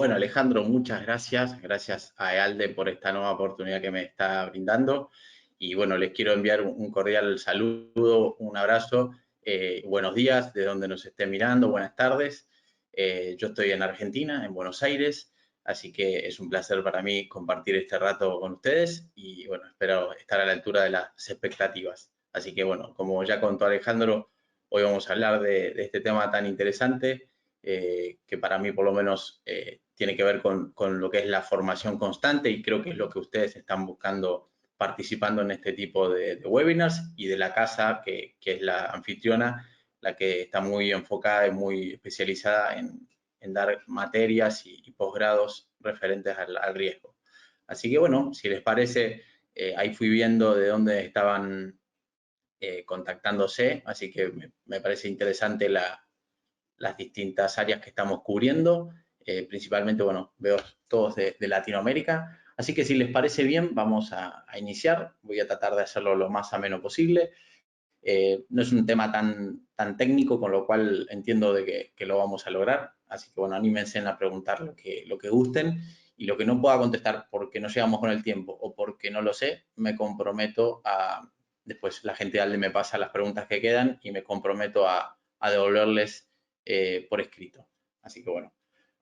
Bueno, Alejandro, muchas gracias. Gracias a EALDE por esta nueva oportunidad que me está brindando. Y bueno, les quiero enviar un cordial saludo, un abrazo. Buenos días de donde nos esté mirando, buenas tardes. Yo estoy en Argentina, en Buenos Aires, así que es un placer para mí compartir este rato con ustedes y bueno, espero estar a la altura de las expectativas. Así que bueno, como ya contó Alejandro, hoy vamos a hablar de este tema tan interesante que para mí por lo menos tiene que ver con lo que es la formación constante y creo que es lo que ustedes están buscando participando en este tipo de webinars y de la casa que es la anfitriona, la que está muy enfocada y muy especializada en dar materias y posgrados referentes al riesgo. Así que bueno, si les parece, ahí fui viendo de dónde estaban contactándose, así que me parece interesante las distintas áreas que estamos cubriendo. Principalmente, bueno, veo todos de Latinoamérica. Así que si les parece bien, vamos a iniciar. Voy a tratar de hacerlo lo más ameno posible. No es un tema tan técnico, con lo cual entiendo de que lo vamos a lograr. Así que, bueno, anímense a preguntar lo que gusten y lo que no pueda contestar porque no llegamos con el tiempo o porque no lo sé, me comprometo a, después la gente de ALDE me pasa las preguntas que quedan y me comprometo a devolverles por escrito. Así que, bueno,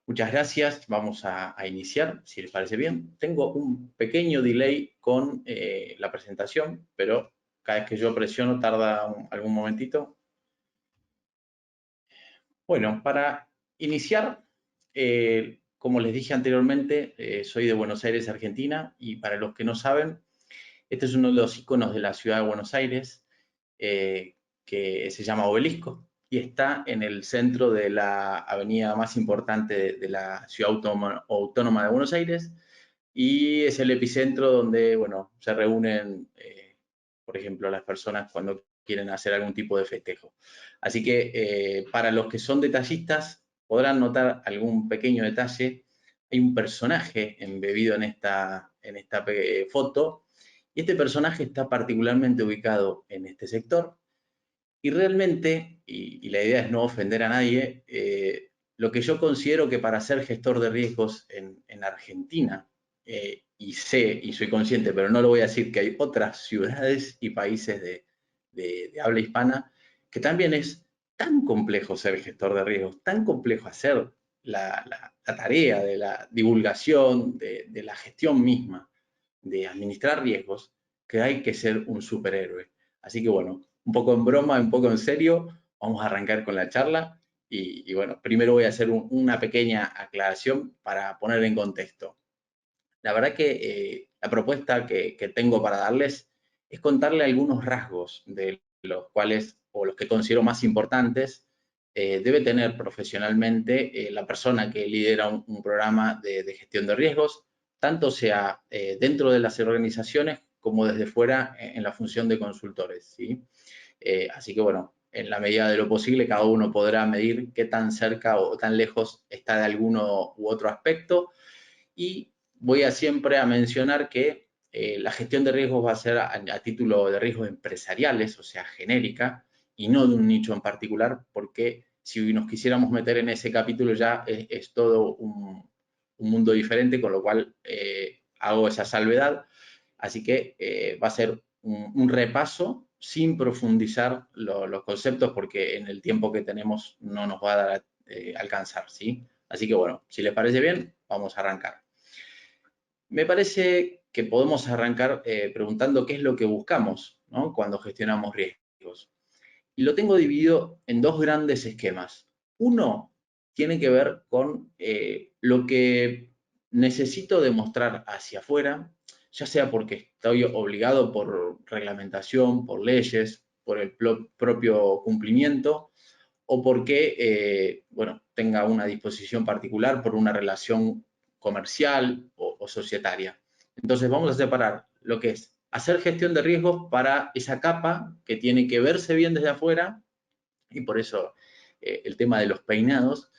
muchas gracias. Vamos a iniciar, si les parece bien. Tengo un pequeño delay con la presentación, pero cada vez que yo presiono tarda algún momentito. Bueno, para iniciar, como les dije anteriormente, soy de Buenos Aires, Argentina, y para los que no saben, este es uno de los iconos de la ciudad de Buenos Aires, que se llama Obelisco, y está en el centro de la avenida más importante de la ciudad autónoma de Buenos Aires, y es el epicentro donde, bueno, se reúnen, por ejemplo, las personas cuando quieren hacer algún tipo de festejo. Así que para los que son detallistas podrán notar algún pequeño detalle. Hay un personaje embebido en esta foto y este personaje está particularmente ubicado en este sector y realmente, y la idea es no ofender a nadie, lo que yo considero que para ser gestor de riesgos en Argentina, y sé y soy consciente, pero no lo voy a decir, que hay otras ciudades y países de habla hispana, que también es tan complejo ser gestor de riesgos, tan complejo hacer la tarea de la divulgación, de la gestión misma, de administrar riesgos, que hay que ser un superhéroe. Así que bueno, un poco en broma, un poco en serio, vamos a arrancar con la charla y bueno, primero voy a hacer una pequeña aclaración para poner en contexto. La verdad que la propuesta que tengo para darles es contarle algunos rasgos de los cuales, o los que considero más importantes, debe tener profesionalmente la persona que lidera un programa de gestión de riesgos, tanto sea dentro de las organizaciones como desde fuera en la función de consultores, ¿sí? Así que bueno, en la medida de lo posible, cada uno podrá medir qué tan cerca o tan lejos está de alguno u otro aspecto. Y voy a siempre a mencionar que la gestión de riesgos va a ser a título de riesgos empresariales, o sea, genérica, y no de un nicho en particular, porque si nos quisiéramos meter en ese capítulo ya es todo un mundo diferente, con lo cual hago esa salvedad. Así que va a ser un repaso sin profundizar los conceptos, porque en el tiempo que tenemos no nos va a dar alcanzar, ¿sí? Así que bueno, si les parece bien, vamos a arrancar. Me parece que podemos arrancar preguntando qué es lo que buscamos, ¿no?, cuando gestionamos riesgos. Y lo tengo dividido en dos grandes esquemas. Uno tiene que ver con lo que necesito demostrar hacia afuera, ya sea porque estoy obligado por reglamentación, por leyes, por el propio cumplimiento, o porque, bueno, tenga una disposición particular por una relación comercial o societaria. Entonces vamos a separar lo que es hacer gestión de riesgos para esa capa que tiene que verse bien desde afuera, y por eso el tema de los peinados,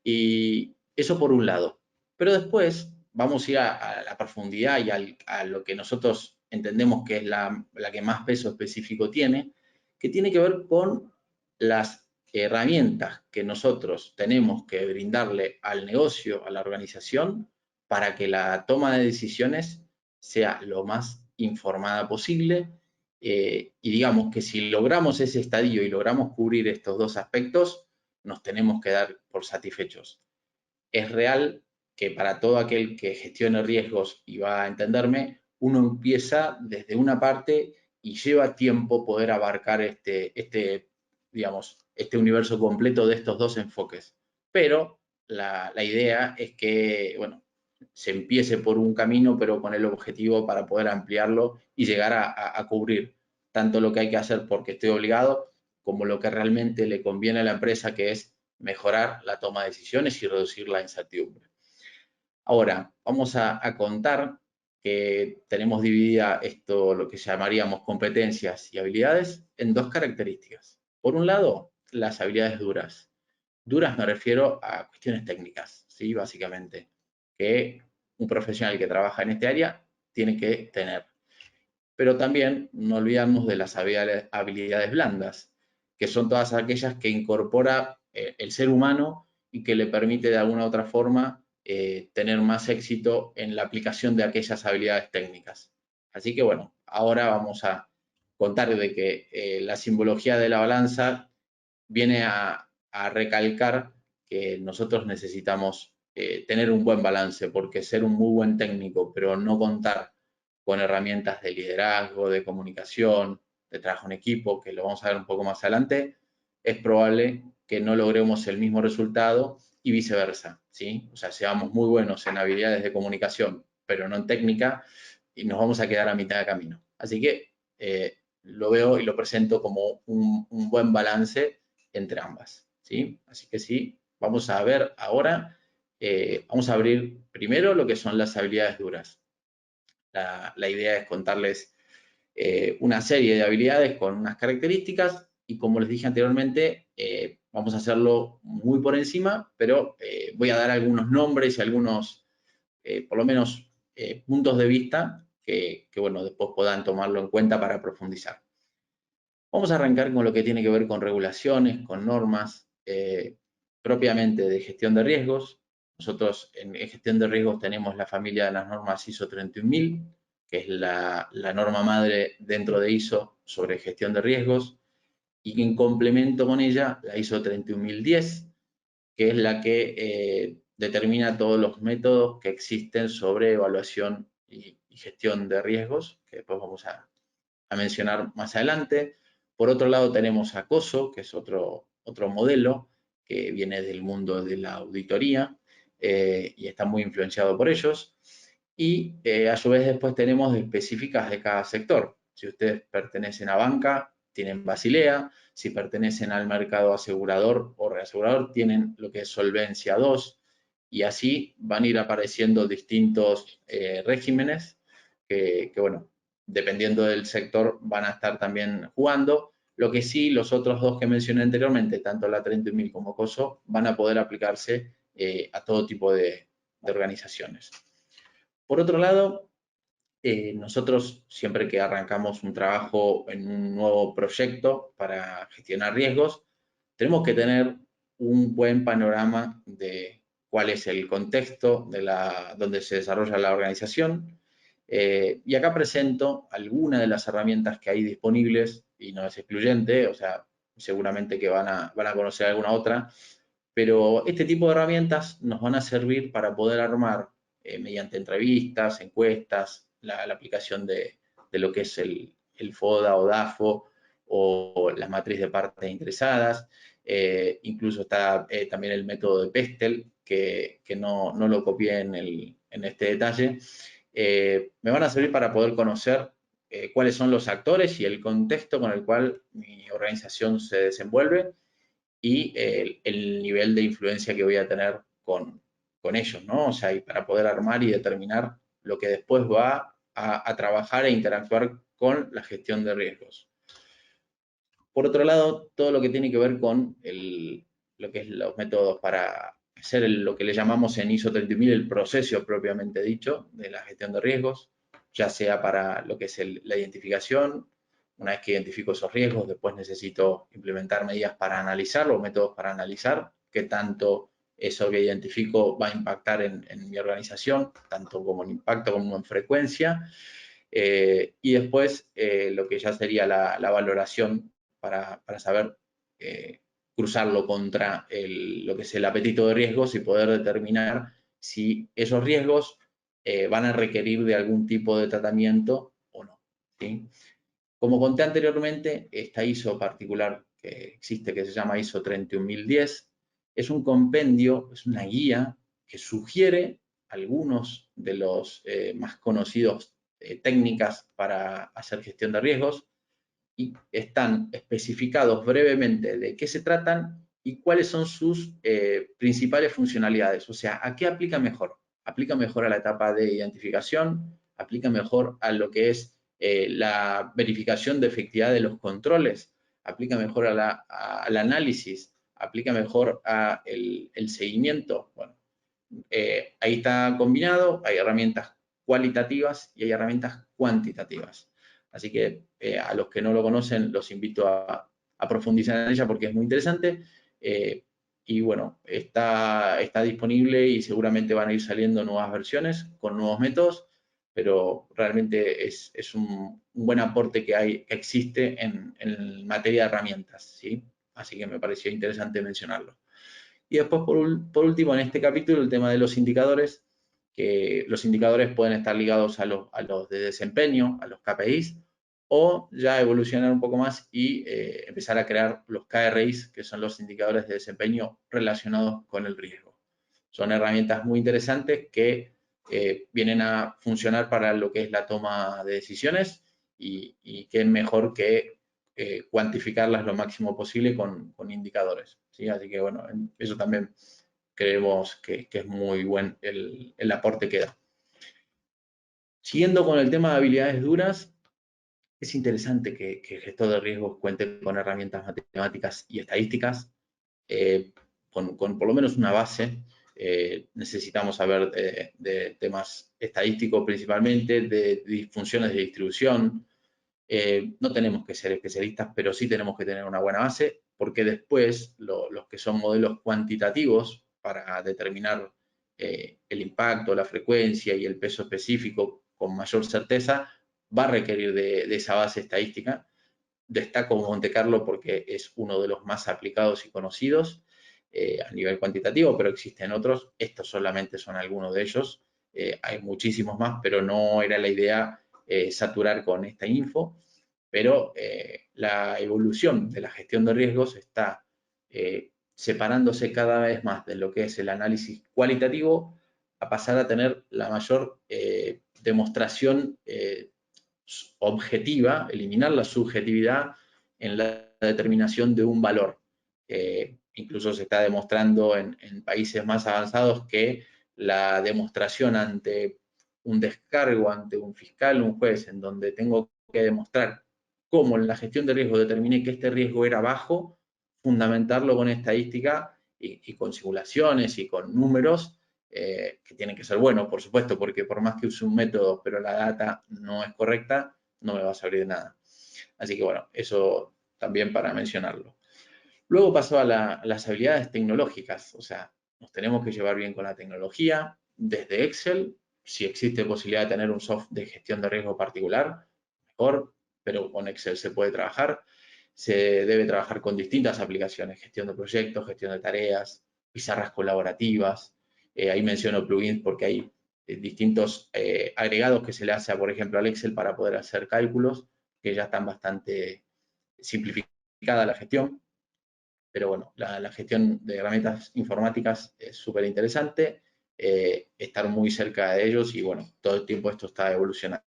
y eso por un lado. Pero después vamos a ir a la profundidad y a lo que nosotros entendemos que es la que más peso específico tiene, que tiene que ver con las herramientas que nosotros tenemos que brindarle al negocio, a la organización, para que la toma de decisiones sea lo más informada posible. Y digamos que si logramos ese estadio y logramos cubrir estos dos aspectos, nos tenemos que dar por satisfechos. Es real que para todo aquel que gestione riesgos y va a entenderme, uno empieza desde una parte y lleva tiempo poder abarcar digamos, este universo completo de estos dos enfoques. Pero la idea es que, bueno, se empiece por un camino, pero con el objetivo para poder ampliarlo y llegar a cubrir tanto lo que hay que hacer porque estoy obligado, como lo que realmente le conviene a la empresa, que es mejorar la toma de decisiones y reducir la incertidumbre. Ahora, vamos a contar que tenemos dividida esto, lo que llamaríamos competencias y habilidades, en dos características. Por un lado, las habilidades duras. Duras me refiero a cuestiones técnicas, ¿sí? Básicamente, que un profesional que trabaja en este área tiene que tener. Pero también no olvidarnos de las habilidades blandas, que son todas aquellas que incorpora el ser humano y que le permite de alguna u otra forma tener más éxito en la aplicación de aquellas habilidades técnicas. Así que bueno, ahora vamos a contar de que la simbología de la balanza viene a recalcar que nosotros necesitamos tener un buen balance, porque ser un muy buen técnico, pero no contar con herramientas de liderazgo, de comunicación, de trabajo en equipo, que lo vamos a ver un poco más adelante, es probable que no logremos el mismo resultado y viceversa, ¿sí? O sea, seamos muy buenos en habilidades de comunicación, pero no en técnica, y nos vamos a quedar a mitad de camino. Así que lo veo y lo presento como un buen balance entre ambas, ¿sí? Así que sí, vamos a ver ahora, vamos a abrir primero lo que son las habilidades duras. La idea es contarles una serie de habilidades con unas características y como les dije anteriormente, vamos a hacerlo muy por encima, pero voy a dar algunos nombres y algunos, por lo menos, puntos de vista que, bueno, después puedan tomarlo en cuenta para profundizar. Vamos a arrancar con lo que tiene que ver con regulaciones, con normas propiamente de gestión de riesgos. Nosotros en gestión de riesgos tenemos la familia de las normas ISO 31000, que es la norma madre dentro de ISO sobre gestión de riesgos, y en complemento con ella la ISO 31010, que es la que determina todos los métodos que existen sobre evaluación y gestión de riesgos, que después vamos a mencionar más adelante. Por otro lado tenemos acoso, que es otro modelo que viene del mundo de la auditoría y está muy influenciado por ellos. Y a su vez después tenemos específicas de cada sector. Si ustedes pertenecen a banca, tienen Basilea. Si pertenecen al mercado asegurador o reasegurador, tienen lo que es Solvencia 2. Y así van a ir apareciendo distintos regímenes que, bueno, dependiendo del sector, van a estar también jugando. Lo que sí, los otros dos que mencioné anteriormente, tanto la 30.000 como COSO, van a poder aplicarse a todo tipo de organizaciones. Por otro lado, nosotros siempre que arrancamos un trabajo en un nuevo proyecto para gestionar riesgos, tenemos que tener un buen panorama de cuál es el contexto de donde se desarrolla la organización. Y acá presento algunas de las herramientas que hay disponibles, y no es excluyente, o sea, seguramente que van a conocer alguna otra, pero este tipo de herramientas nos van a servir para poder armar, mediante entrevistas, encuestas, la aplicación de lo que es el FODA o DAFO o la matriz de partes interesadas. Incluso está también el método de Pestel, que no lo copié en este detalle. Me van a servir para poder conocer cuáles son los actores y el contexto con el cual mi organización se desenvuelve y el nivel de influencia que voy a tener con ellos, ¿no? O sea, y para poder armar y determinar lo que después va a trabajar e interactuar con la gestión de riesgos. Por otro lado, todo lo que tiene que ver con lo que es los métodos para hacer lo que le llamamos en ISO 30000 el proceso propiamente dicho de la gestión de riesgos, ya sea para lo que es la identificación, una vez que identifico esos riesgos, después necesito implementar medidas para analizarlo, métodos para analizar qué tanto eso que identifico va a impactar en mi organización, tanto como en impacto como en frecuencia. Y después lo que ya sería la valoración para saber cruzarlo contra lo que es el apetito de riesgos y poder determinar si esos riesgos van a requerir de algún tipo de tratamiento o no. ¿Sí? Como conté anteriormente, esta ISO particular que existe, que se llama ISO 31010, es un compendio, es una guía que sugiere algunos de los más conocidos técnicas para hacer gestión de riesgos y están especificados brevemente de qué se tratan y cuáles son sus principales funcionalidades. O sea, ¿a qué aplica mejor? Aplica mejor a la etapa de identificación, aplica mejor a lo que es la verificación de efectividad de los controles, aplica mejor al análisis, aplica mejor al el seguimiento. Bueno, ahí está combinado, hay herramientas cualitativas y hay herramientas cuantitativas. Así que a los que no lo conocen los invito a profundizar en ella porque es muy interesante. Y bueno, está disponible y seguramente van a ir saliendo nuevas versiones con nuevos métodos, pero realmente es un buen aporte que existe en materia de herramientas, ¿sí? Así que me pareció interesante mencionarlo. Y después, por último, en este capítulo, el tema de los indicadores, que los indicadores pueden estar ligados a los de desempeño, a los KPIs, o ya evolucionar un poco más y empezar a crear los KRIs, que son los indicadores de desempeño relacionados con el riesgo. Son herramientas muy interesantes que vienen a funcionar para lo que es la toma de decisiones y que es mejor que cuantificarlas lo máximo posible con indicadores. ¿Sí? Así que bueno, eso también creemos que es muy buen el aporte que da. Siguiendo con el tema de habilidades duras, es interesante que el gestor de riesgos cuente con herramientas matemáticas y estadísticas, con por lo menos una base. Necesitamos saber de temas estadísticos principalmente, de disfunciones de distribución. No tenemos que ser especialistas, pero sí tenemos que tener una buena base, porque después los que son modelos cuantitativos para determinar el impacto, la frecuencia y el peso específico con mayor certeza, va a requerir de esa base estadística. Destaco Monte Carlo porque es uno de los más aplicados y conocidos a nivel cuantitativo, pero existen otros. Estos solamente son algunos de ellos. Hay muchísimos más, pero no era la idea saturar con esta info. Pero la evolución de la gestión de riesgos está separándose cada vez más de lo que es el análisis cualitativo a pasar a tener la mayor demostración objetiva, eliminar la subjetividad en la determinación de un valor. Incluso se está demostrando en países más avanzados que la demostración ante un descargo, ante un fiscal, un juez, en donde tengo que demostrar cómo en la gestión de riesgo determiné que este riesgo era bajo, fundamentarlo con estadística y con simulaciones y con números, que tienen que ser buenos, por supuesto, porque por más que use un método, pero la data no es correcta, no me va a servir de nada. Así que bueno, eso también para mencionarlo. Luego pasó a las habilidades tecnológicas, o sea, nos tenemos que llevar bien con la tecnología, desde Excel, si existe posibilidad de tener un software de gestión de riesgo particular, mejor, pero con Excel se puede trabajar. Se debe trabajar con distintas aplicaciones, gestión de proyectos, gestión de tareas, pizarras colaborativas. Ahí menciono plugins porque hay distintos agregados que se le hace, por ejemplo, al Excel para poder hacer cálculos, que ya están bastante simplificada la gestión. Pero bueno, la gestión de herramientas informáticas es súper interesante, estar muy cerca de ellos y bueno, todo el tiempo esto está evolucionando.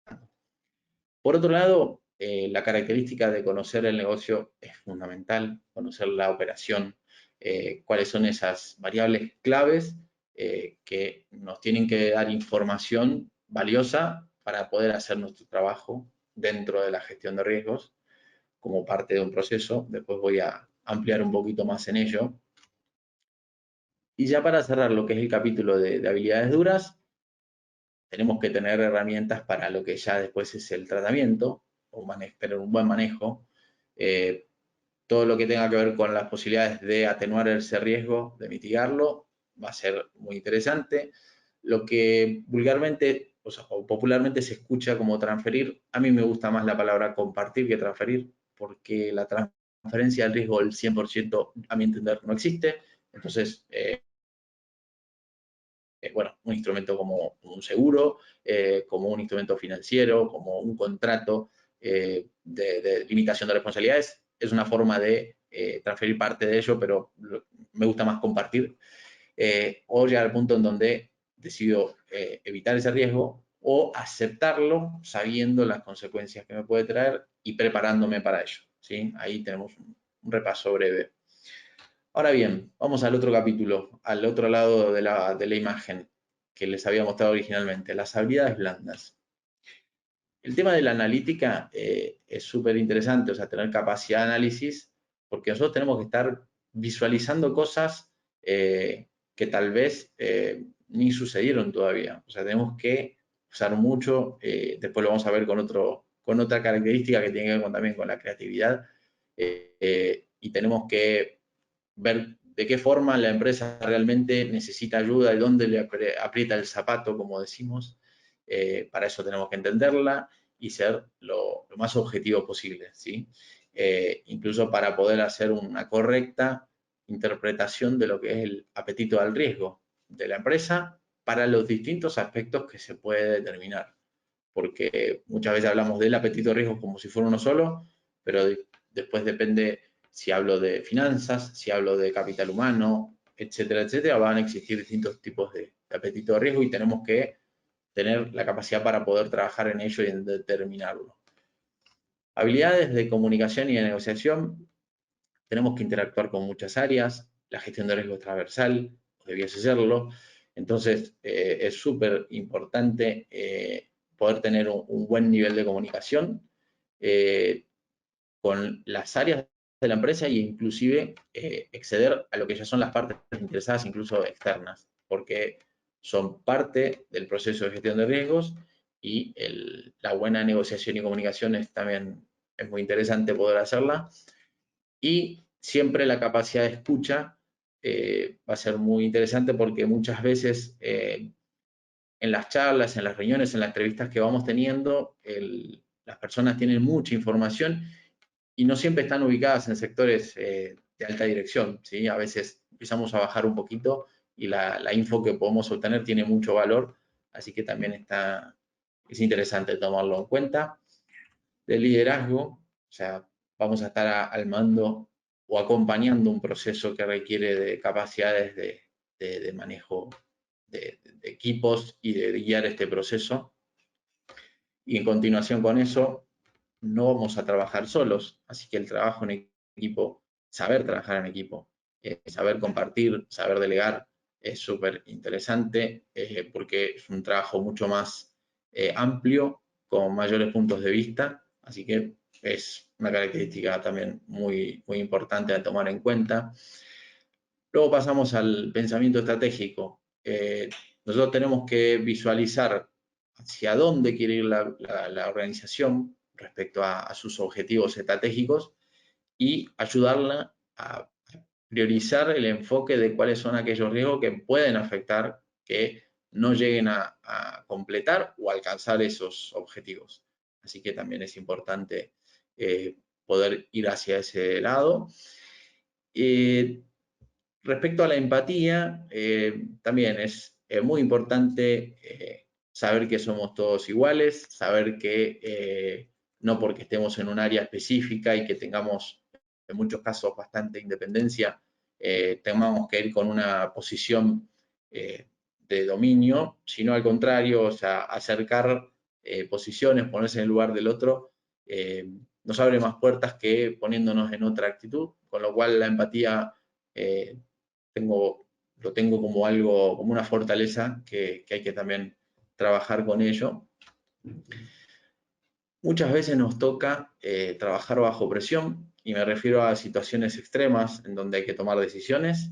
Por otro lado, la característica de conocer el negocio es fundamental, conocer la operación, cuáles son esas variables claves que nos tienen que dar información valiosa para poder hacer nuestro trabajo dentro de la gestión de riesgos como parte de un proceso. Después voy a ampliar un poquito más en ello. Y ya para cerrar lo que es el capítulo de habilidades duras, tenemos que tener herramientas para lo que ya después es el tratamiento. o tener un buen manejo. Todo lo que tenga que ver con las posibilidades de atenuar ese riesgo, de mitigarlo, va a ser muy interesante. Lo que vulgarmente, o popularmente se escucha como transferir, a mí me gusta más la palabra compartir que transferir, porque la transferencia del riesgo del 100%, a mi entender, no existe. Entonces, bueno, un instrumento como un seguro, como un instrumento financiero, como un contrato de limitación de responsabilidades, es una forma de transferir parte de ello, pero me gusta más compartir. O llegar al punto en donde decido evitar ese riesgo o aceptarlo sabiendo las consecuencias que me puede traer y preparándome para ello, ¿sí? Ahí tenemos un repaso breve. Ahora bien, vamos al otro capítulo, al otro lado de la imagen que les había mostrado originalmente, las habilidades blandas. El tema de la analítica es súper interesante, o sea, tener capacidad de análisis, porque nosotros tenemos que estar visualizando cosas que tal vez ni sucedieron todavía. O sea, tenemos que usar mucho, después lo vamos a ver con otra característica que tiene que ver también con la creatividad, y tenemos que ver de qué forma la empresa realmente necesita ayuda y dónde le aprieta el zapato, como decimos. Para eso tenemos que entenderla y ser lo más objetivo posible, ¿sí? Incluso para poder hacer una correcta interpretación de lo que es el apetito al riesgo de la empresa para los distintos aspectos que se puede determinar. Porque muchas veces hablamos del apetito de riesgo como si fuera uno solo, pero después depende si hablo de finanzas, si hablo de capital humano, etcétera, etcétera, van a existir distintos tipos de apetito de riesgo y tenemos que tener la capacidad para poder trabajar en ello y en determinarlo. Habilidades de comunicación y de negociación. Tenemos que interactuar con muchas áreas, la gestión de riesgo es transversal, debiese serlo, entonces es súper importante poder tener un buen nivel de comunicación con las áreas de la empresa e inclusive exceder a lo que ya son las partes interesadas, incluso externas, porque son parte del proceso de gestión de riesgos y la buena negociación y comunicación también es muy interesante poder hacerla. Y siempre la capacidad de escucha va a ser muy interesante porque muchas veces en las charlas, en las reuniones, en las entrevistas que vamos teniendo, las personas tienen mucha información y no siempre están ubicadas en sectores de alta dirección, ¿sí? A veces empezamos a bajar un poquito y la info que podemos obtener tiene mucho valor, así que también es interesante tomarlo en cuenta. De liderazgo, o sea, vamos a estar al mando o acompañando un proceso que requiere de capacidades de manejo de equipos y de guiar este proceso. Y en continuación con eso, no vamos a trabajar solos, así que el trabajo en equipo, saber trabajar en equipo, saber compartir, saber delegar, es súper interesante porque es un trabajo mucho más amplio, con mayores puntos de vista, así que es una característica también muy, muy importante a tomar en cuenta. Luego pasamos al pensamiento estratégico. Nosotros tenemos que visualizar hacia dónde quiere ir la organización respecto a sus objetivos estratégicos y ayudarla a priorizar el enfoque de cuáles son aquellos riesgos que pueden afectar que no lleguen a completar o alcanzar esos objetivos. Así que también es importante poder ir hacia ese lado. Respecto a la empatía, también es muy importante saber que somos todos iguales, saber que no porque estemos en un área específica y que tengamos en muchos casos bastante independencia, tengamos que ir con una posición de dominio, sino al contrario, o sea, acercar posiciones, ponerse en el lugar del otro, nos abre más puertas que poniéndonos en otra actitud, con lo cual la empatía lo tengo como algo, como una fortaleza que hay que también trabajar con ello. Muchas veces nos toca trabajar bajo presión y me refiero a situaciones extremas en donde hay que tomar decisiones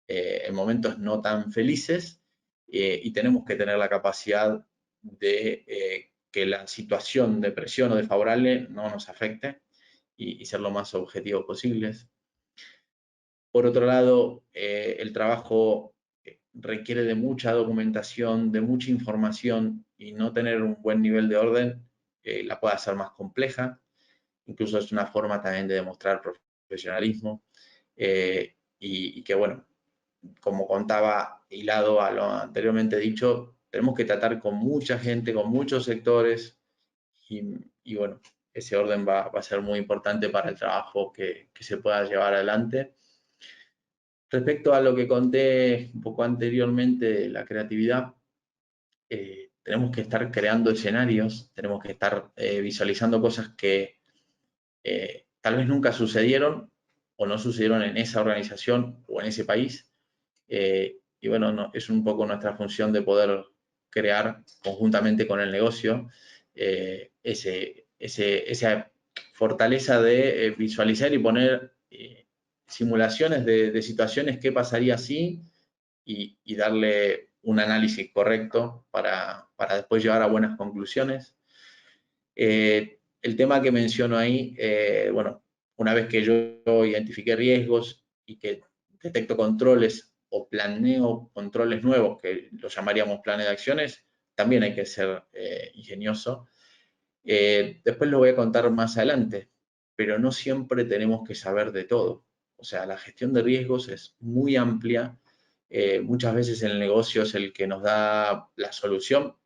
en momentos no tan felices y tenemos que tener la capacidad de que la situación de presión o desfavorable no nos afecte y ser lo más objetivos posibles. Por otro lado, el trabajo requiere de mucha documentación, de mucha información, y no tener un buen nivel de orden la puede hacer más compleja. Incluso es una forma también de demostrar profesionalismo y que, bueno, como contaba, hilado a lo anteriormente dicho, tenemos que tratar con mucha gente, con muchos sectores y bueno, ese orden va a ser muy importante para el trabajo que se pueda llevar adelante. Respecto a lo que conté un poco anteriormente de la creatividad, tenemos que estar creando escenarios, tenemos que estar visualizando cosas que tal vez nunca sucedieron o no sucedieron en esa organización o en ese país. Y bueno, es un poco nuestra función de poder crear conjuntamente con el negocio esa fortaleza de visualizar y poner simulaciones de situaciones, qué pasaría si, y darle un análisis correcto para después llegar a buenas conclusiones. El tema que menciono ahí, bueno, una vez que yo identifique riesgos y que detecto controles o planeo controles nuevos, que lo llamaríamos planes de acciones, también hay que ser ingenioso. Después lo voy a contar más adelante, pero no siempre tenemos que saber de todo. O sea, la gestión de riesgos es muy amplia. Muchas veces el negocio es el que nos da la solución,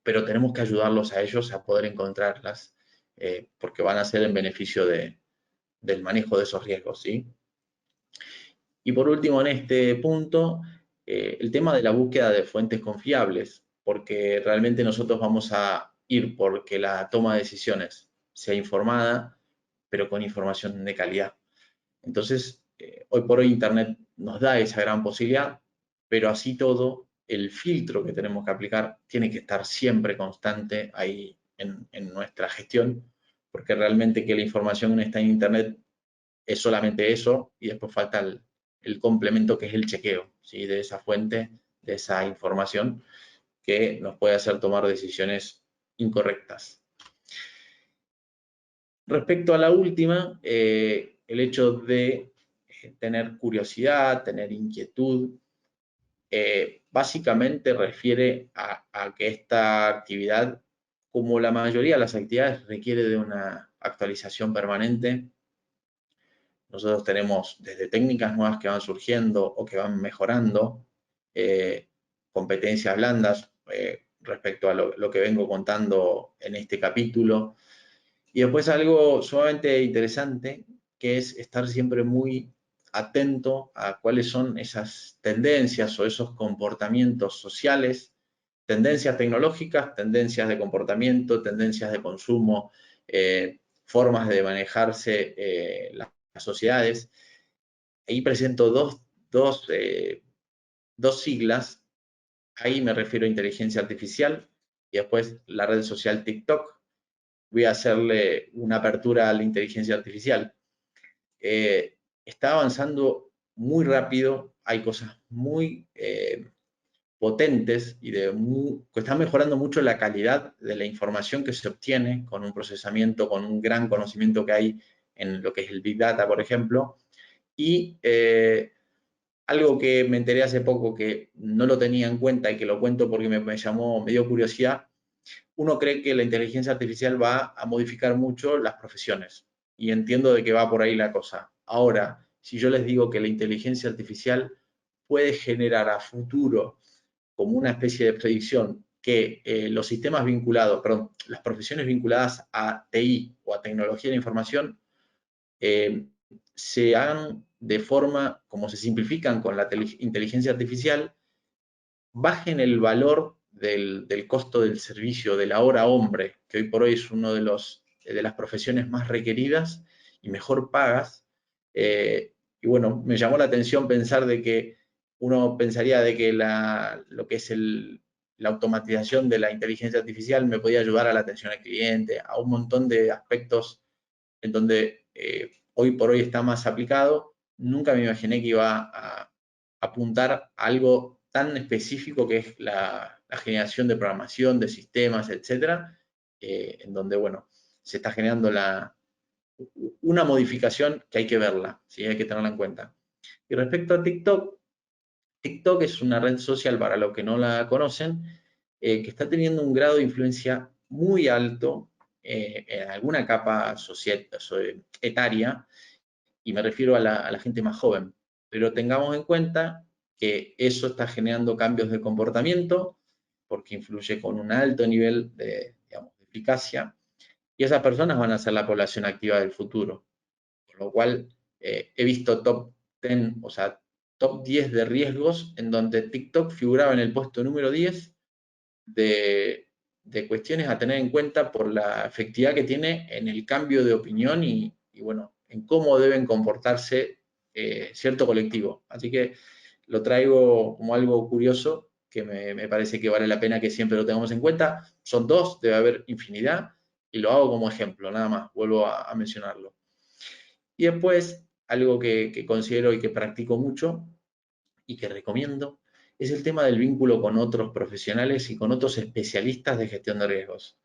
pero tenemos que ayudarlos a ellos a poder encontrarlas, porque van a ser en beneficio del manejo de esos riesgos, ¿sí? Y por último, en este punto, el tema de la búsqueda de fuentes confiables, porque realmente nosotros vamos a ir porque la toma de decisiones sea informada, pero con información de calidad. Entonces, hoy por hoy Internet nos da esa gran posibilidad, pero así todo, el filtro que tenemos que aplicar tiene que estar siempre constante ahí en nuestra gestión, porque realmente que la información está en Internet es solamente eso, y después falta el complemento que es el chequeo, ¿sí? De esa fuente, de esa información, que nos puede hacer tomar decisiones incorrectas. Respecto a la última, el hecho de tener curiosidad, tener inquietud, básicamente refiere a que esta actividad, como la mayoría de las actividades, requiere de una actualización permanente. Nosotros tenemos desde técnicas nuevas que van surgiendo o que van mejorando, competencias blandas respecto a lo que vengo contando en este capítulo. Y después algo sumamente interesante, que es estar siempre muy atento a cuáles son esas tendencias o esos comportamientos sociales, tendencias tecnológicas, tendencias de comportamiento, tendencias de consumo, formas de manejarse las sociedades. Ahí presento dos siglas. Ahí me refiero a inteligencia artificial y después la red social TikTok. Voy a hacerle una apertura a la inteligencia artificial. Está avanzando muy rápido, hay cosas muy potentes y que están mejorando mucho la calidad de la información que se obtiene con un procesamiento, con un gran conocimiento que hay en lo que es el Big Data, por ejemplo. Y algo que me enteré hace poco que no lo tenía en cuenta y que lo cuento porque me dio curiosidad. Uno cree que la inteligencia artificial va a modificar mucho las profesiones y entiendo de que va por ahí la cosa. Ahora, si yo les digo que la inteligencia artificial puede generar a futuro como una especie de predicción que los sistemas vinculados, perdón, las profesiones vinculadas a TI o a tecnología de la información se hagan de forma como se simplifican con la inteligencia artificial, bajen el valor del costo del servicio, de la hora hombre, que hoy por hoy es uno de las profesiones más requeridas y mejor pagas. Y bueno, me llamó la atención pensar de que uno pensaría de que lo que es la automatización de la inteligencia artificial me podía ayudar a la atención al cliente, a un montón de aspectos en donde hoy por hoy está más aplicado. Nunca me imaginé que iba a apuntar a algo tan específico que es la generación de programación, de sistemas, etcétera, en donde, bueno, se está generando una modificación que hay que verla, ¿sí? Hay que tenerla en cuenta. Y respecto a TikTok, TikTok es una red social, para los que no la conocen, que está teniendo un grado de influencia muy alto en alguna capa etaria, y me refiero a la gente más joven. Pero tengamos en cuenta que eso está generando cambios de comportamiento, porque influye con un alto nivel digamos, de eficacia, y esas personas van a ser la población activa del futuro. Con lo cual, he visto top 10, o sea, top 10 de riesgos en donde TikTok figuraba en el puesto número 10 de cuestiones a tener en cuenta por la efectividad que tiene en el cambio de opinión y bueno, en cómo deben comportarse cierto colectivo. Así que lo traigo como algo curioso que me parece que vale la pena que siempre lo tengamos en cuenta. Son dos, debe haber infinidad, y lo hago como ejemplo, nada más, vuelvo a mencionarlo. Y después, algo que considero y que practico mucho y que recomiendo, es el tema del vínculo con otros profesionales y con otros especialistas de gestión de riesgos.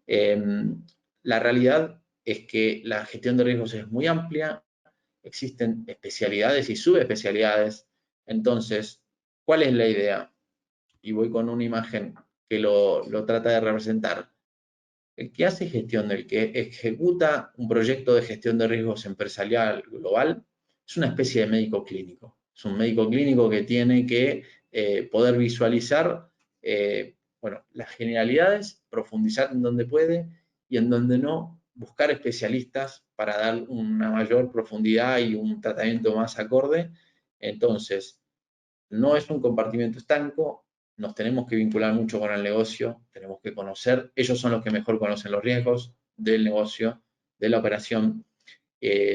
La realidad es que la gestión de riesgos es muy amplia, existen especialidades y subespecialidades. Entonces, ¿cuál es la idea? Y voy con una imagen que lo trata de representar. El que hace gestión, el que ejecuta un proyecto de gestión de riesgos empresarial global, es una especie de médico clínico. Es un médico clínico que tiene que poder visualizar bueno, las generalidades, profundizar en donde puede y en donde no, buscar especialistas para dar una mayor profundidad y un tratamiento más acorde. Entonces, no es un compartimiento estanco, nos tenemos que vincular mucho con el negocio, tenemos que conocer, ellos son los que mejor conocen los riesgos del negocio, de la operación.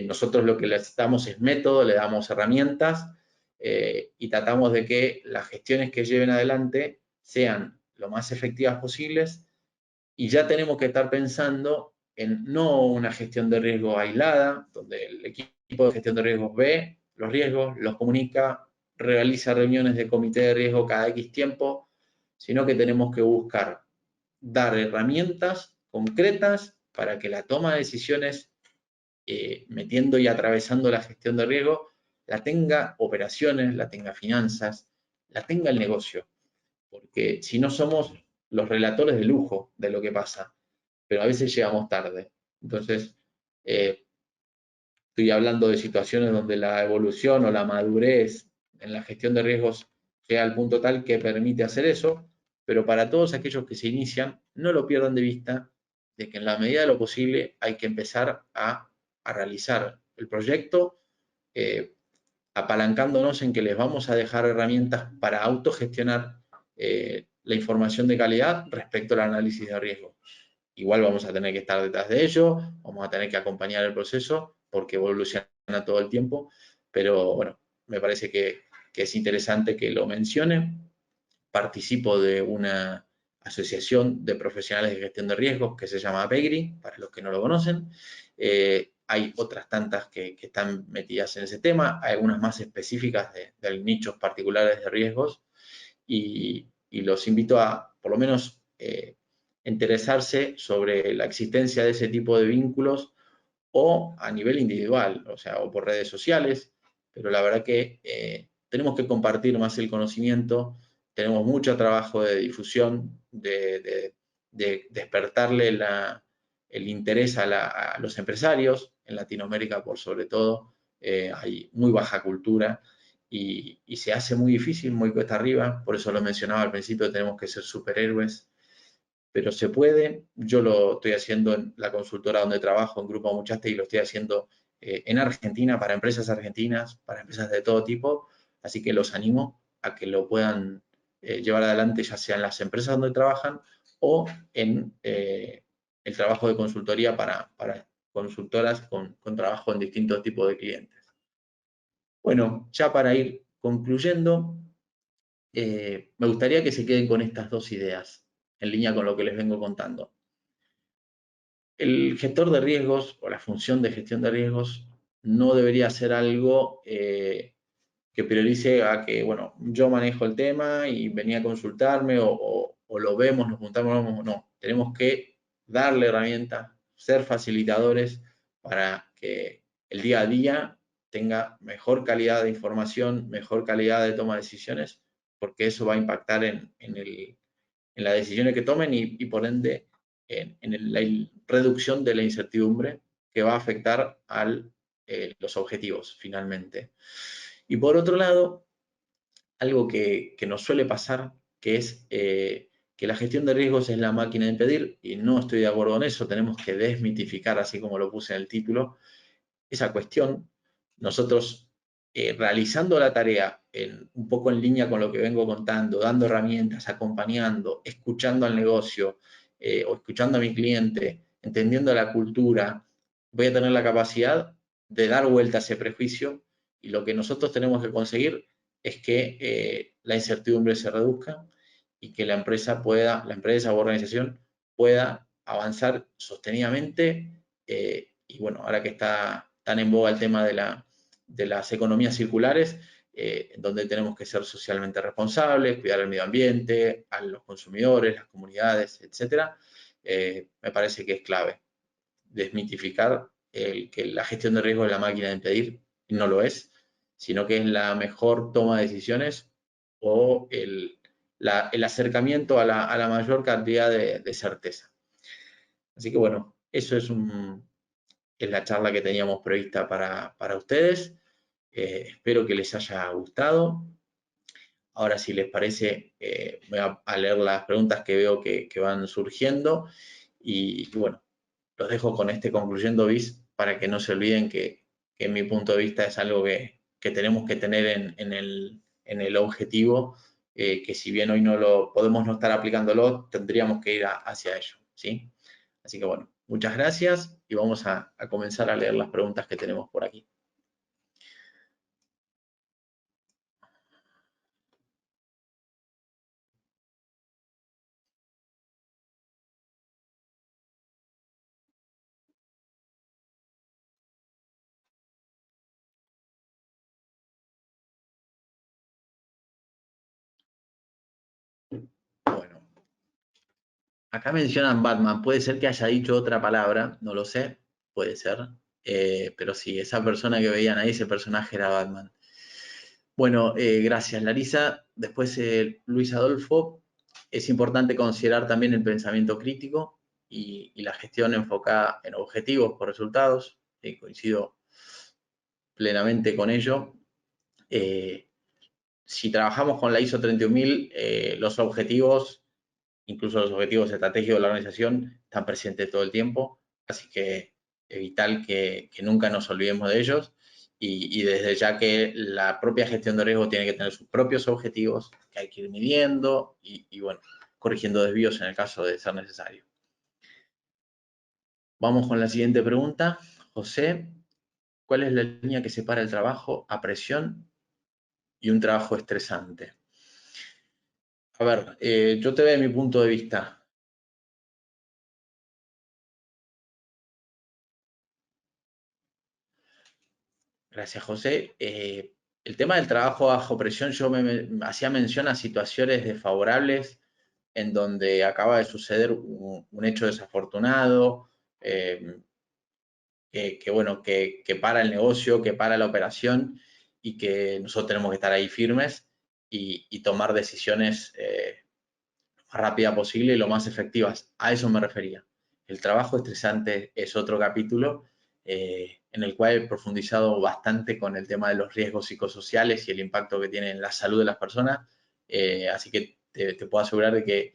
Nosotros lo que les damos es método, le damos herramientas y tratamos de que las gestiones que lleven adelante sean lo más efectivas posibles, y ya tenemos que estar pensando en no una gestión de riesgo aislada, donde el equipo de gestión de riesgos ve los riesgos, los comunica, realiza reuniones de comité de riesgo cada X tiempo, sino que tenemos que buscar dar herramientas concretas para que la toma de decisiones, metiendo y atravesando la gestión de riesgo, la tenga operaciones, la tenga finanzas, la tenga el negocio. Porque si no, somos los relatores de lujo de lo que pasa, pero a veces llegamos tarde. Entonces, estoy hablando de situaciones donde la evolución o la madurez en la gestión de riesgos llega al punto tal que permite hacer eso, pero para todos aquellos que se inician, no lo pierdan de vista de que en la medida de lo posible hay que empezar a realizar el proyecto, apalancándonos en que les vamos a dejar herramientas para autogestionar la información de calidad respecto al análisis de riesgo. Igual vamos a tener que estar detrás de ello, vamos a tener que acompañar el proceso porque evoluciona todo el tiempo, pero bueno, me parece que es interesante que lo mencione. Participo de una asociación de profesionales de gestión de riesgos que se llama APEGRI, para los que no lo conocen. Hay otras tantas que están metidas en ese tema, hay algunas más específicas de nichos particulares de riesgos, y los invito a, por lo menos, interesarse sobre la existencia de ese tipo de vínculos o a nivel individual, o sea, o por redes sociales, pero la verdad que tenemos que compartir más el conocimiento, tenemos mucho trabajo de difusión, de despertarle el interés a los empresarios, en Latinoamérica por sobre todo, hay muy baja cultura y se hace muy difícil, muy cuesta arriba, por eso lo mencionaba al principio, tenemos que ser superhéroes, pero se puede. Yo lo estoy haciendo en la consultora donde trabajo, en Grupo Muchaste, y lo estoy haciendo en Argentina, para empresas argentinas, para empresas de todo tipo, así que los animo a que lo puedan llevar adelante, ya sea en las empresas donde trabajan o en el trabajo de consultoría para consultoras con trabajo en distintos tipos de clientes. Bueno, ya para ir concluyendo, me gustaría que se queden con estas dos ideas, en línea con lo que les vengo contando. El gestor de riesgos o la función de gestión de riesgos no debería ser algo que priorice a que, bueno, yo manejo el tema y venía a consultarme o lo vemos, nos juntamos, no. Tenemos que darle herramientas, ser facilitadores para que el día a día tenga mejor calidad de información, mejor calidad de toma de decisiones, porque eso va a impactar en las decisiones que tomen y por ende en la reducción de la incertidumbre que va a afectar a los objetivos finalmente. Y por otro lado, algo que nos suele pasar, que es que la gestión de riesgos es la máquina de impedir, y no estoy de acuerdo con eso, tenemos que desmitificar, así como lo puse en el título, esa cuestión. Nosotros, realizando la tarea un poco en línea con lo que vengo contando, dando herramientas, acompañando, escuchando al negocio o escuchando a mi cliente, entendiendo la cultura, voy a tener la capacidad de dar vuelta a ese prejuicio, y lo que nosotros tenemos que conseguir es que la incertidumbre se reduzca y que la empresa o organización pueda avanzar sostenidamente. Y bueno, ahora que está tan en boga el tema de las economías circulares, donde tenemos que ser socialmente responsables, cuidar el medio ambiente, a los consumidores, las comunidades, etcétera, me parece que es clave desmitificar que la gestión de riesgo es la máquina de impedir, y no lo es, sino que es la mejor toma de decisiones o el acercamiento a la mayor cantidad de certeza. Así que bueno, eso es la charla que teníamos prevista para ustedes. Espero que les haya gustado. Ahora, si les parece, voy a leer las preguntas que veo que van surgiendo. Y bueno, los dejo con este concluyendo bis para que no se olviden que mi punto de vista es algo que tenemos que tener en el objetivo, que si bien hoy no lo podemos no estar aplicándolo, tendríamos que ir hacia ello, ¿sí? Así que bueno, muchas gracias y vamos a comenzar a leer las preguntas que tenemos por aquí. Bueno, acá mencionan Batman, puede ser que haya dicho otra palabra, no lo sé, puede ser, pero sí, esa persona que veían ahí, ese personaje era Batman. Bueno, gracias Larisa. Después, Luis Adolfo, es importante considerar también el pensamiento crítico y la gestión enfocada en objetivos por resultados. Coincido plenamente con ello. Si trabajamos con la ISO 31000, los objetivos, incluso los objetivos estratégicos de la organización, están presentes todo el tiempo, así que es vital que nunca nos olvidemos de ellos, y desde ya que la propia gestión de riesgo tiene que tener sus propios objetivos que hay que ir midiendo y bueno, corrigiendo desvíos en el caso de ser necesario. Vamos con la siguiente pregunta. José, ¿cuál es la línea que separa el trabajo a presión y un trabajo estresante? A ver, yo te doy mi punto de vista. Gracias, José. El tema del trabajo bajo presión, yo me hacía mención a situaciones desfavorables en donde acaba de suceder un hecho desafortunado, bueno, que para el negocio, que para la operación, y que nosotros tenemos que estar ahí firmes y tomar decisiones lo más rápida posible y lo más efectivas. A eso me refería. El trabajo estresante es otro capítulo en el cual he profundizado bastante con el tema de los riesgos psicosociales y el impacto que tiene en la salud de las personas. Así que te puedo asegurar de que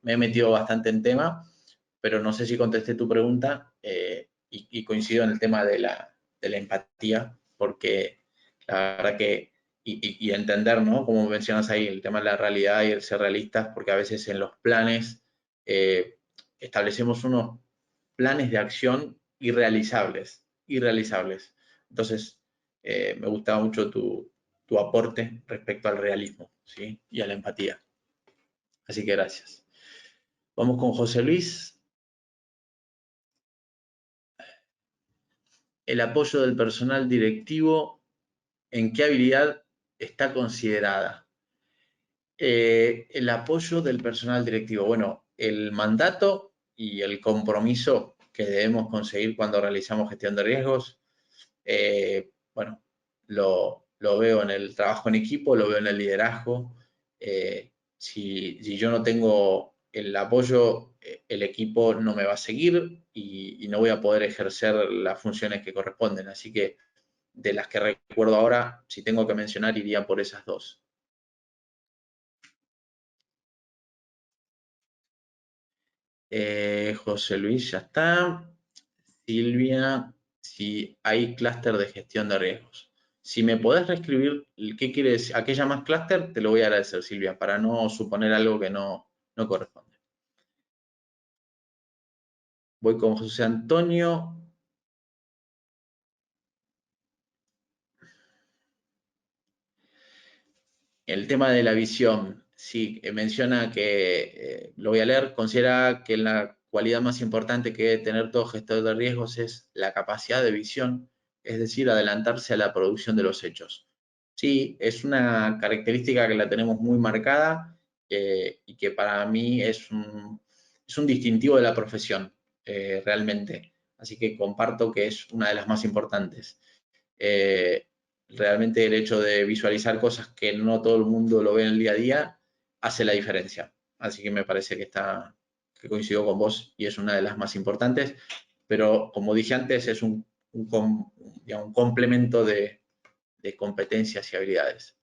me he metido bastante en tema, pero no sé si contesté tu pregunta, y coincido en el tema de la empatía, porque la verdad que y entender, ¿no? Como mencionas ahí, el tema de la realidad y el ser realistas, porque a veces en los planes establecemos unos planes de acción irrealizables. Entonces, me gustaba mucho tu aporte respecto al realismo, ¿sí? Y a la empatía. Así que gracias. Vamos con José Luis. El apoyo del personal directivo, ¿en qué habilidad está considerada? El apoyo del personal directivo. Bueno, el mandato y el compromiso que debemos conseguir cuando realizamos gestión de riesgos, bueno, lo veo en el trabajo en equipo, lo veo en el liderazgo. Si yo no tengo el apoyo, el equipo no me va a seguir y no voy a poder ejercer las funciones que corresponden. Así que de las que recuerdo ahora, si tengo que mencionar, iría por esas dos. José Luis, ya está. Silvia, si hay clúster de gestión de riesgos. Si me podés reescribir qué quiere decir, a qué llamas clúster, te lo voy a agradecer, Silvia, para no suponer algo que no corresponde. Voy con José Antonio. El tema de la visión, sí, menciona que, lo voy a leer, considera que la cualidad más importante que debe tener todo gestor de riesgos es la capacidad de visión, es decir, adelantarse a la producción de los hechos. Sí, es una característica que la tenemos muy marcada y que para mí es un distintivo de la profesión, realmente. Así que comparto que es una de las más importantes. Eh, Realmente el hecho de visualizar cosas que no todo el mundo lo ve en el día a día hace la diferencia. Así que me parece que coincido con vos y es una de las más importantes, pero como dije antes, es un complemento de competencias y habilidades.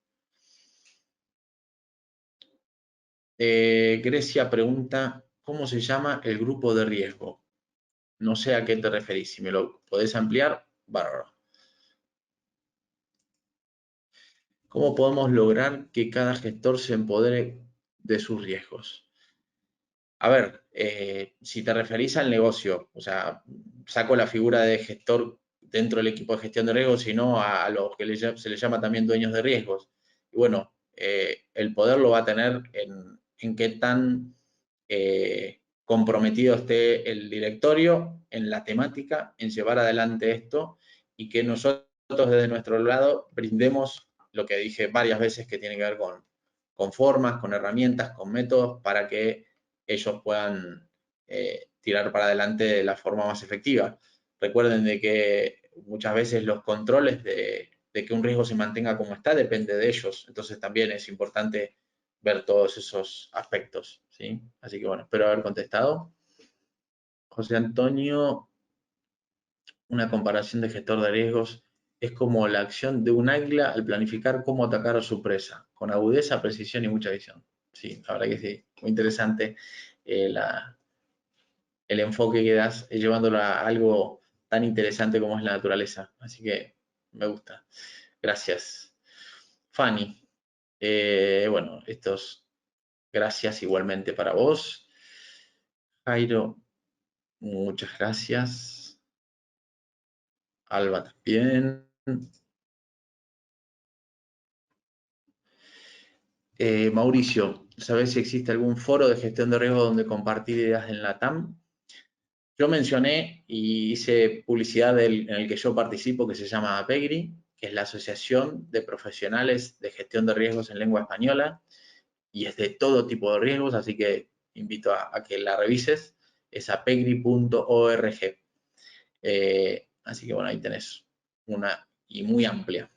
Grecia pregunta, ¿cómo se llama el grupo de riesgo? No sé a qué te referís. Si me lo podés ampliar, bárbaro. ¿Cómo podemos lograr que cada gestor se empodere de sus riesgos? A ver, si te referís al negocio, o sea, saco la figura de gestor dentro del equipo de gestión de riesgos, sino a los que se les llama también dueños de riesgos. Y bueno, el poder lo va a tener en qué tan comprometido esté el directorio en la temática, en llevar adelante esto y que nosotros desde nuestro lado brindemos lo que dije varias veces que tiene que ver con formas, con herramientas, con métodos para que ellos puedan tirar para adelante de la forma más efectiva. Recuerden de que muchas veces los controles de que un riesgo se mantenga como está depende de ellos, entonces también es importante ver todos esos aspectos, ¿sí? Así que bueno, espero haber contestado. José Antonio, una comparación de gestor de riesgos es como la acción de un águila al planificar cómo atacar a su presa, con agudeza, precisión y mucha visión. Sí, la verdad que sí, muy interesante el enfoque que das llevándolo a algo tan interesante como es la naturaleza. Así que me gusta. Gracias. Fanny, bueno, estos gracias igualmente para vos. Jairo, muchas gracias. Alba también. Mauricio, ¿sabés si existe algún foro de gestión de riesgo donde compartir ideas en la TAM? Yo mencioné y hice publicidad en el que yo participo, que se llama APEGRI, que es la Asociación de Profesionales de Gestión de Riesgos en Lengua Española, y es de todo tipo de riesgos, así que invito a que la revises. Es apegri.org. Así que bueno, ahí tenés una y muy amplia.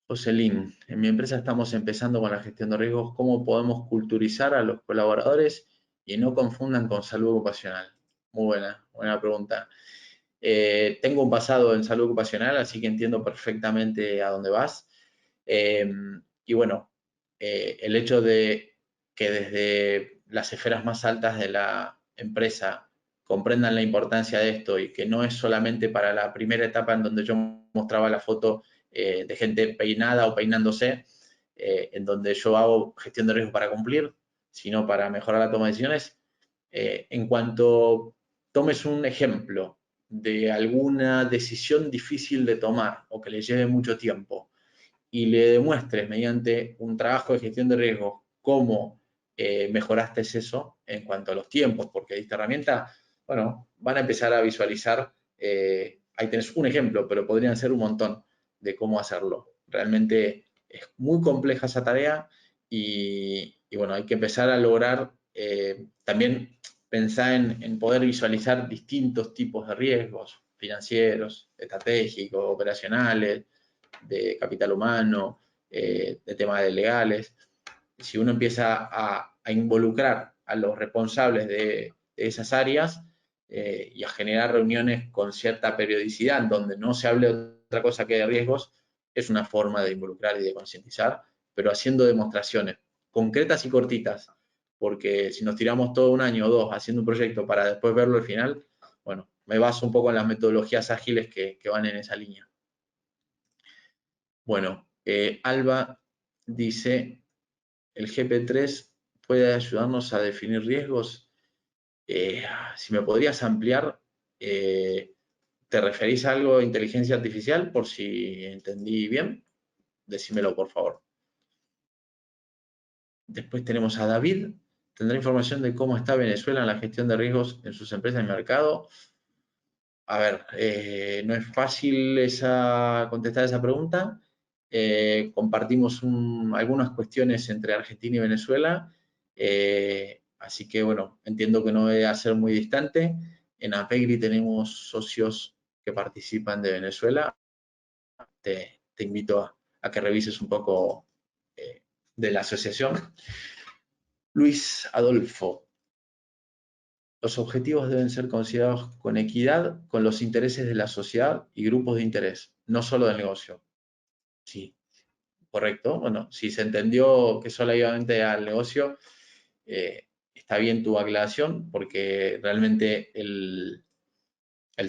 Jocelyn, en mi empresa estamos empezando con la gestión de riesgos. ¿Cómo podemos culturizar a los colaboradores y no confundan con salud ocupacional? Muy buena pregunta. Tengo un pasado en salud ocupacional, así que entiendo perfectamente a dónde vas. Y bueno, el hecho de que desde las esferas más altas de la empresa comprendan la importancia de esto y que no es solamente para la primera etapa en donde yo mostraba la foto de gente peinada o peinándose, en donde yo hago gestión de riesgo para cumplir, sino para mejorar la toma de decisiones. En cuanto tomes un ejemplo de alguna decisión difícil de tomar o que le lleve mucho tiempo y le demuestres mediante un trabajo de gestión de riesgos cómo mejoraste eso en cuanto a los tiempos, porque esta herramienta, bueno, van a empezar a visualizar, ahí tenés un ejemplo, pero podrían ser un montón de cómo hacerlo. Realmente es muy compleja esa tarea y bueno, hay que empezar a lograr también pensá en poder visualizar distintos tipos de riesgos financieros, estratégicos, operacionales, de capital humano, de temas legales. Si uno empieza a involucrar a los responsables de esas áreas y a generar reuniones con cierta periodicidad en donde no se hable de otra cosa que de riesgos, es una forma de involucrar y de concientizar, pero haciendo demostraciones concretas y cortitas, porque si nos tiramos todo un año o dos haciendo un proyecto para después verlo al final, bueno, me baso un poco en las metodologías ágiles que van en esa línea. Bueno, Alba dice, ¿el GP3 puede ayudarnos a definir riesgos? Si me podrías ampliar, ¿te referís a algo de inteligencia artificial? Por si entendí bien, decímelo por favor. Después tenemos a David. ¿Tendrá información de cómo está Venezuela en la gestión de riesgos en sus empresas y mercado? A ver, no es fácil contestar esa pregunta. Compartimos algunas cuestiones entre Argentina y Venezuela, así que bueno, entiendo que no debe ser muy distante. En APEGRI tenemos socios que participan de Venezuela. Te invito a que revises un poco de la asociación. Luis Adolfo, los objetivos deben ser considerados con equidad con los intereses de la sociedad y grupos de interés, no solo del negocio. Sí, correcto. Bueno, si se entendió que solamente al negocio, está bien tu aclaración, porque realmente el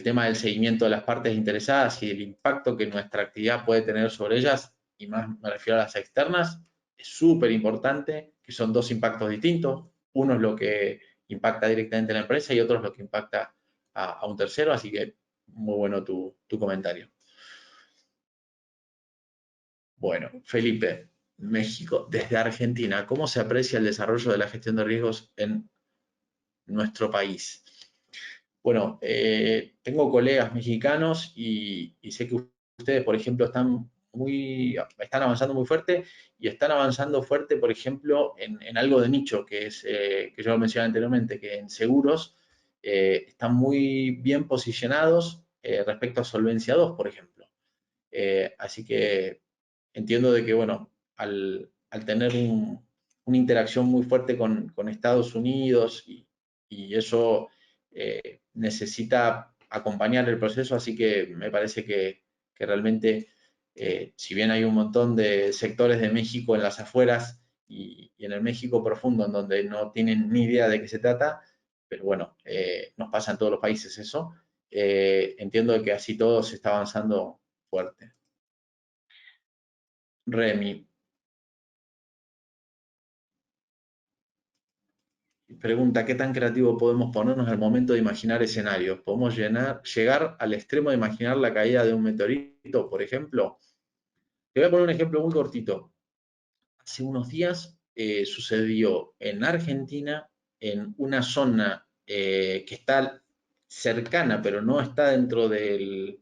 tema del seguimiento de las partes interesadas y el impacto que nuestra actividad puede tener sobre ellas, y más me refiero a las externas, es súper importante, que son dos impactos distintos. Uno es lo que impacta directamente a la empresa y otro es lo que impacta a un tercero, así que muy bueno tu comentario. Bueno, Felipe, México, desde Argentina, ¿cómo se aprecia el desarrollo de la gestión de riesgos en nuestro país? Bueno, tengo colegas mexicanos y sé que ustedes, por ejemplo, están avanzando muy fuerte y están avanzando fuerte, por ejemplo, en algo de nicho, que es, que yo mencioné anteriormente, que en seguros están muy bien posicionados respecto a Solvencia 2, por ejemplo. Así que entiendo de que, bueno, al tener una interacción muy fuerte con Estados Unidos y eso necesita acompañar el proceso, así que me parece que realmente, si bien hay un montón de sectores de México en las afueras y en el México profundo, en donde no tienen ni idea de qué se trata, pero bueno, nos pasa en todos los países eso, entiendo que así todo se está avanzando fuerte. Remy pregunta, ¿qué tan creativo podemos ponernos al momento de imaginar escenarios? ¿Podemos llegar al extremo de imaginar la caída de un meteorito, por ejemplo? Te voy a poner un ejemplo muy cortito. Hace unos días sucedió en Argentina, en una zona que está cercana, pero no está dentro del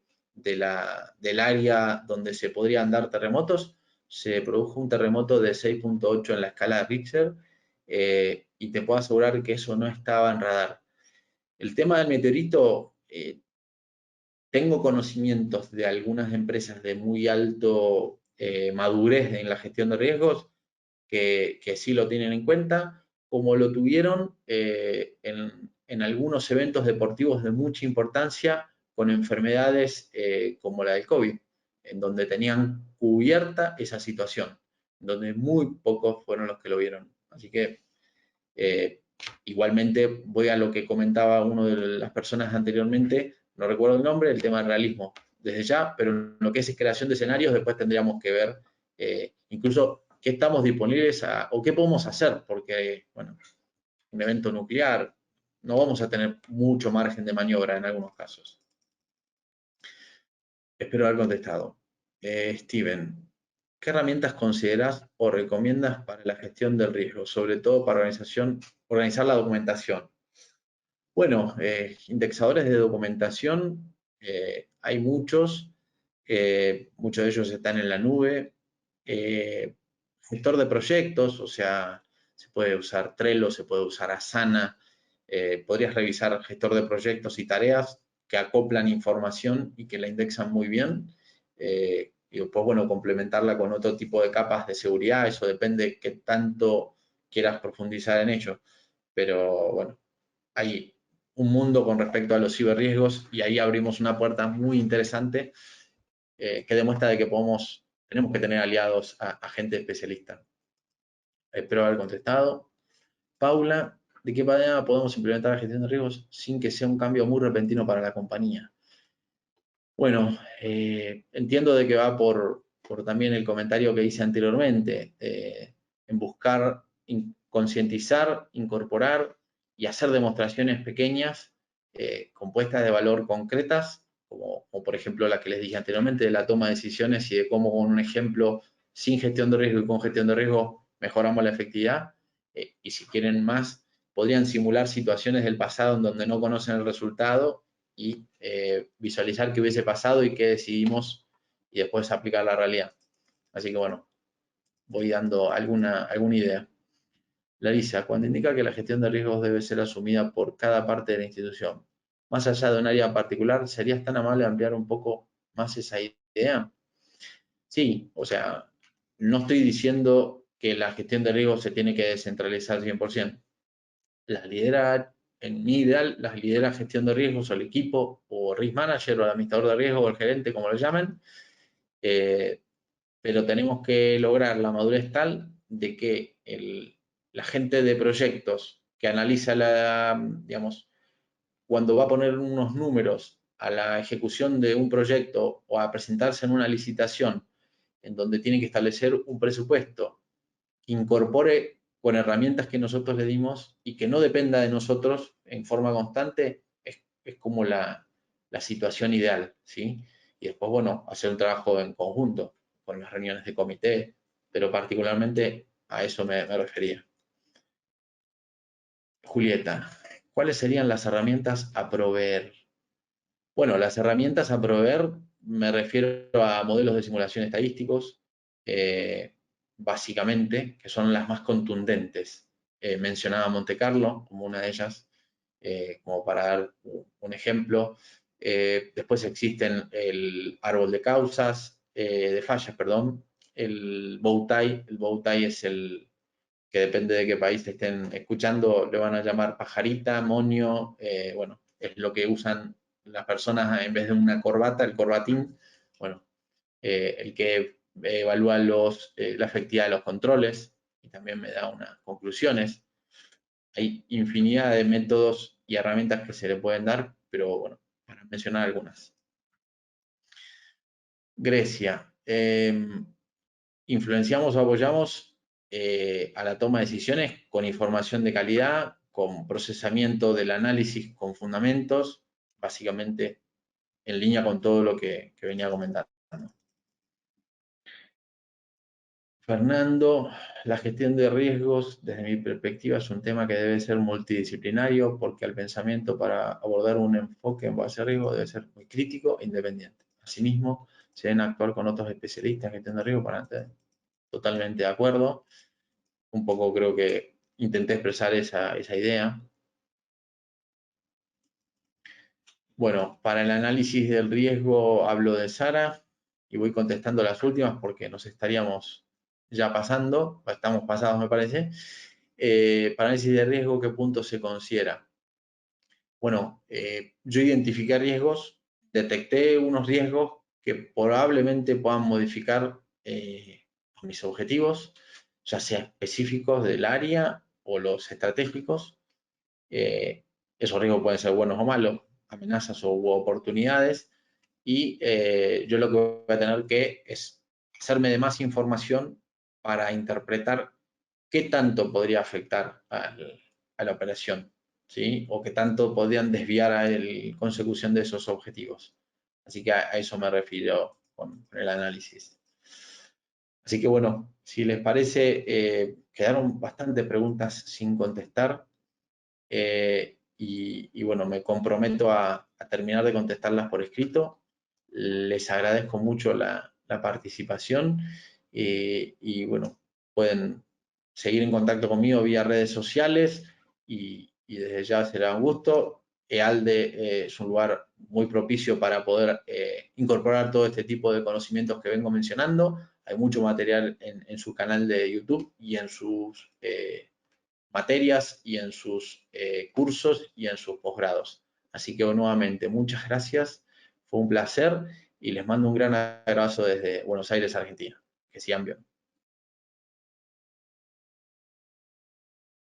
área donde se podrían dar terremotos, se produjo un terremoto de 6.8 en la escala de Richter, y te puedo asegurar que eso no estaba en radar. El tema del meteorito, tengo conocimientos de algunas empresas de muy alto madurez en la gestión de riesgos que sí lo tienen en cuenta, como lo tuvieron en algunos eventos deportivos de mucha importancia con enfermedades como la del COVID, en donde tenían cubierta esa situación, donde muy pocos fueron los que lo vieron. Así que igualmente voy a lo que comentaba una de las personas anteriormente, no recuerdo el nombre, el tema del realismo desde ya, pero en lo que es creación de escenarios después tendríamos que ver incluso qué estamos disponibles o qué podemos hacer, porque, bueno, un evento nuclear, no vamos a tener mucho margen de maniobra en algunos casos. Espero haber contestado. Steven, ¿qué herramientas consideras o recomiendas para la gestión del riesgo, sobre todo para organizar la documentación? Bueno, indexadores de documentación, hay muchos, muchos de ellos están en la nube. Gestor de proyectos, o sea, se puede usar Trello, se puede usar Asana, podrías revisar gestor de proyectos y tareas que acoplan información y que la indexan muy bien. Y después, bueno, complementarla con otro tipo de capas de seguridad, eso depende de qué tanto quieras profundizar en ello. Pero bueno, hay un mundo con respecto a los ciberriesgos y ahí abrimos una puerta muy interesante que demuestra de que tenemos que tener aliados a gente especialista. Espero haber contestado. Paula, ¿de qué manera podemos implementar la gestión de riesgos sin que sea un cambio muy repentino para la compañía? Bueno, entiendo de que va por también el comentario que hice anteriormente, en buscar concientizar, incorporar y hacer demostraciones pequeñas, compuestas de valor concretas, como por ejemplo la que les dije anteriormente, de la toma de decisiones y de cómo con un ejemplo sin gestión de riesgo y con gestión de riesgo mejoramos la efectividad. Y si quieren más, podrían simular situaciones del pasado en donde no conocen el resultado y visualizar qué hubiese pasado y qué decidimos y después aplicar la realidad. Así que bueno, voy dando alguna idea. Larisa, cuando indica que la gestión de riesgos debe ser asumida por cada parte de la institución, más allá de un área particular, ¿serías tan amable de ampliar un poco más esa idea? Sí, o sea, no estoy diciendo que la gestión de riesgos se tiene que descentralizar al 100%. Las lidera, en mi ideal, las lidera gestión de riesgos o el equipo, o risk manager, o el administrador de riesgo, o el gerente, como lo llamen, pero tenemos que lograr la madurez tal de que la gente de proyectos que analiza digamos, cuando va a poner unos números a la ejecución de un proyecto o a presentarse en una licitación en donde tiene que establecer un presupuesto que incorpore con herramientas que nosotros le dimos y que no dependa de nosotros en forma constante, es como la situación ideal, ¿sí? Y después, bueno, hacer un trabajo en conjunto con las reuniones de comité, pero particularmente a eso me refería. Julieta, ¿cuáles serían las herramientas a proveer? Bueno, las herramientas a proveer me refiero a modelos de simulación estadísticos, básicamente, que son las más contundentes. Mencionaba Monte Carlo como una de ellas, como para dar un ejemplo. Después existen el árbol de causas, de fallas, perdón, el Bowtie. El Bowtie es el que depende de qué país te estén escuchando, le van a llamar pajarita, monio, bueno, es lo que usan las personas en vez de una corbata, el corbatín, bueno, el que evalúa la efectividad de los controles y también me da unas conclusiones. Hay infinidad de métodos y herramientas que se le pueden dar, pero bueno, para mencionar algunas. Grecia. Influenciamos o apoyamos a la toma de decisiones con información de calidad, con procesamiento del análisis con fundamentos, básicamente en línea con todo lo que venía comentando. Fernando, la gestión de riesgos, desde mi perspectiva, es un tema que debe ser multidisciplinario porque el pensamiento para abordar un enfoque en base a riesgo debe ser muy crítico e independiente. Asimismo, se deben actuar con otros especialistas en gestión de riesgo para totalmente de acuerdo. Un poco creo que intenté expresar esa idea. Bueno, para el análisis del riesgo hablo de Sara y voy contestando las últimas porque nos estaríamos ya pasando, estamos pasados me parece. Para análisis de riesgo, ¿qué punto se considera? Bueno, yo identifiqué riesgos, detecté unos riesgos que probablemente puedan modificar mis objetivos, ya sea específicos del área o los estratégicos. Esos riesgos pueden ser buenos o malos, amenazas o oportunidades, y yo lo que voy a tener que es hacerme de más información para interpretar qué tanto podría afectar a la operación, ¿sí? O qué tanto podrían desviar a la consecución de esos objetivos. Así que a eso me refiero con el análisis. Así que bueno, si les parece, quedaron bastantes preguntas sin contestar. Y bueno, me comprometo a terminar de contestarlas por escrito. Les agradezco mucho la participación y bueno, pueden seguir en contacto conmigo vía redes sociales y y desde ya será un gusto. EALDE es un lugar muy propicio para poder incorporar todo este tipo de conocimientos que vengo mencionando. Hay mucho material en su canal de YouTube y en sus materias y en sus cursos y en sus posgrados. Así que nuevamente, muchas gracias. Fue un placer y les mando un gran abrazo desde Buenos Aires, Argentina. Que sigan bien.